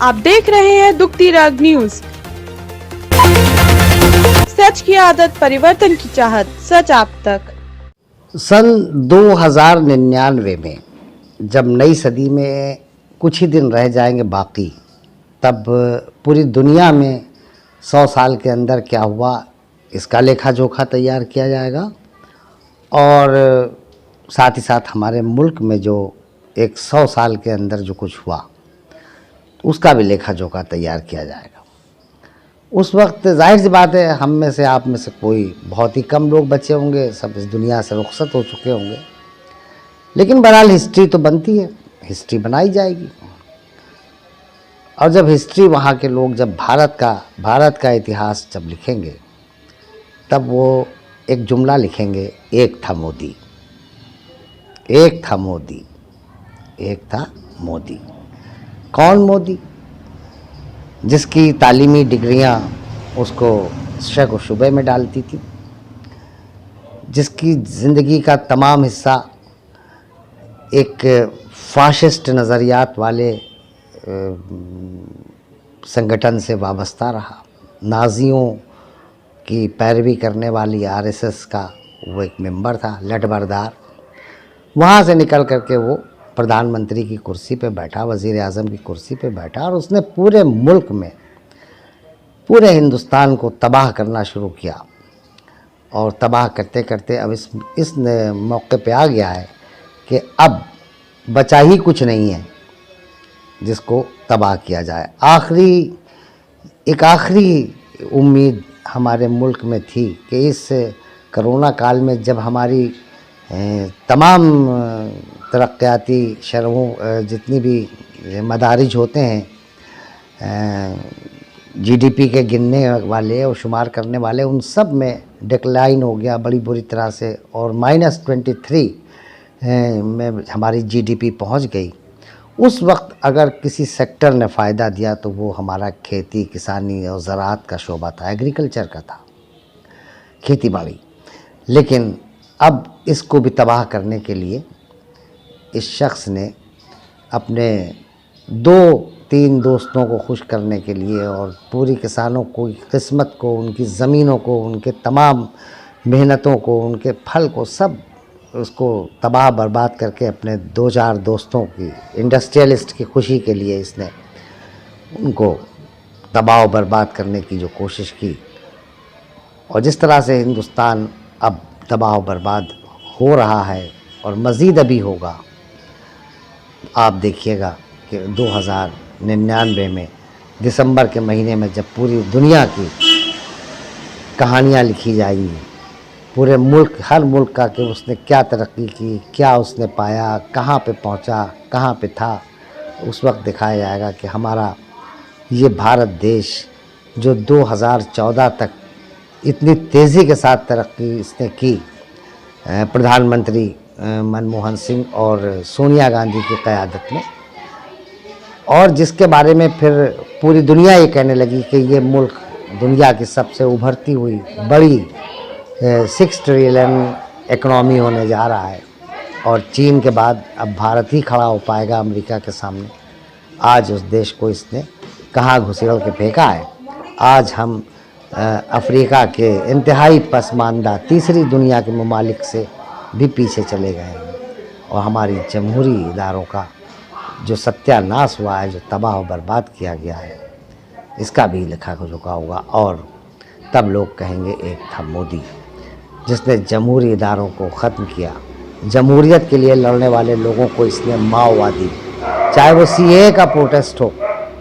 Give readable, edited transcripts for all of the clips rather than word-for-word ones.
आप देख रहे हैं दुखती राग न्यूज। सच की आदत, परिवर्तन की चाहत, सच आप तक। सन 2099 में जब नई सदी में कुछ ही दिन रह जाएंगे बाकी, तब पूरी दुनिया में 100 साल के अंदर क्या हुआ इसका लेखा जोखा तैयार किया जाएगा और साथ ही साथ हमारे मुल्क में जो एक 100 साल के अंदर जो कुछ हुआ उसका भी लेखा जोखा तैयार किया जाएगा। उस वक्त जाहिर सी बात है हम में से, आप में से कोई बहुत ही कम लोग बचे होंगे, सब इस दुनिया से रुखसत हो चुके होंगे, लेकिन बहरहाल हिस्ट्री तो बनती है, हिस्ट्री बनाई जाएगी। और जब हिस्ट्री वहाँ के लोग जब भारत का इतिहास जब लिखेंगे, तब वो एक जुमला लिखेंगे, एक था मोदी, एक था मोदी, एक था मोदी। कौन मोदी? जिसकी तालीमी डिग्रियां उसको शक व शुबे में डालती थी, जिसकी ज़िंदगी का तमाम हिस्सा एक फाशिस्ट नज़रियात वाले संगठन से वाबस्ता रहा, नाजियों की पैरवी करने वाली आरएसएस का वो एक मेंबर था, लठबरदार। वहाँ से निकल करके वो प्रधानमंत्री की कुर्सी पे बैठा, वज़ीर आज़म की कुर्सी पे बैठा और उसने पूरे मुल्क में, पूरे हिंदुस्तान को तबाह करना शुरू किया। और तबाह करते करते अब इस मौके पे आ गया है कि अब बचा ही कुछ नहीं है जिसको तबाह किया जाए। एक आखिरी उम्मीद हमारे मुल्क में थी कि इस कोरोना काल में जब हमारी तमाम तरक्याती शरहों जितनी भी मदारिज होते हैं, जीडीपी के गिनने वाले और शुमार करने वाले, उन सब में डिक्लाइन हो गया बड़ी बुरी तरह से और -23 में हमारी जीडीपी पहुंच गई। उस वक्त अगर किसी सेक्टर ने फ़ायदा दिया तो वो हमारा खेती, किसानी और ज़राअत का शोबा था, एग्रीकल्चर का था, खेती बाड़ी। लेकिन अब इसको भी तबाह करने के लिए इस शख्स ने अपने 2-3 दोस्तों को खुश करने के लिए और पूरी किसानों को किस्मत को, उनकी ज़मीनों को, उनके तमाम मेहनतों को, उनके फल को, सब उसको तबाह बर्बाद करके अपने 2-4 दोस्तों की, इंडस्ट्रियलिस्ट की खुशी के लिए इसने उनको तबाह बर्बाद करने की जो कोशिश की। और जिस तरह से हिंदुस्तान अब तबाह बर्बाद हो रहा है और मज़ीद अभी होगा, आप देखिएगा कि 2099 में दिसंबर के महीने में जब पूरी दुनिया की कहानियाँ लिखी जाएंगी, पूरे मुल्क, हर मुल्क का, कि उसने क्या तरक्की की, क्या उसने पाया, कहाँ पे पहुँचा, कहाँ पे था, उस वक्त दिखाया जाएगा कि हमारा ये भारत देश जो 2014 तक इतनी तेज़ी के साथ तरक्की इसने की, प्रधानमंत्री मनमोहन सिंह और सोनिया गांधी की क़यादत में, और जिसके बारे में फिर पूरी दुनिया ये कहने लगी कि ये मुल्क दुनिया की सबसे उभरती हुई बड़ी 6 ट्रिलियन इकनॉमी होने जा रहा है और चीन के बाद अब भारत ही खड़ा हो पाएगा अमेरिका के सामने। आज उस देश को इसने कहाँ घुसेड़ के फेंका है। आज हम अफ्रीका के इंतहाई पसमानदा तीसरी दुनिया के ममालिक से भी पीछे चले गए हैं और हमारी जमहूरी इदारों का जो सत्यानाश हुआ है, जो तबाह और बर्बाद किया गया है, इसका भी लेखा जोखा होगा। और तब लोग कहेंगे एक था मोदी, जिसने जमहूरी इदारों को ख़त्म किया, जमहूरियत के लिए लड़ने वाले लोगों को इसने माओवादी, चाहे वो सीए का प्रोटेस्ट हो,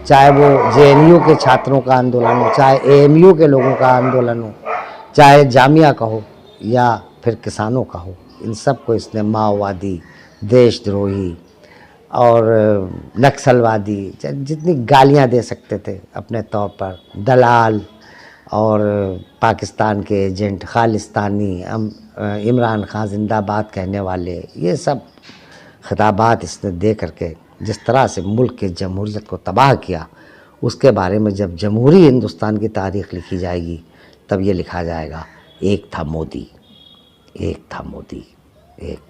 चाहे वो जेएनयू के छात्रों का आंदोलन हो, चाहे एएमयू के लोगों का आंदोलन हो, चाहे जामिया का हो या फिर किसानों का हो, इन सब को इसने माओवादी, देशद्रोही और नक्सलवादी, जितनी गालियां दे सकते थे अपने तौर पर, दलाल और पाकिस्तान के एजेंट, खालिस्तानी, इमरान खान जिंदाबाद कहने वाले, ये सब खिताबात इसने दे करके जिस तरह से मुल्क के जमहूरियत को तबाह किया, उसके बारे में जब जमहूरी हिंदुस्तान की तारीख़ लिखी जाएगी तब ये लिखा जाएगा, एक था मोदी, एक था मोदी, एक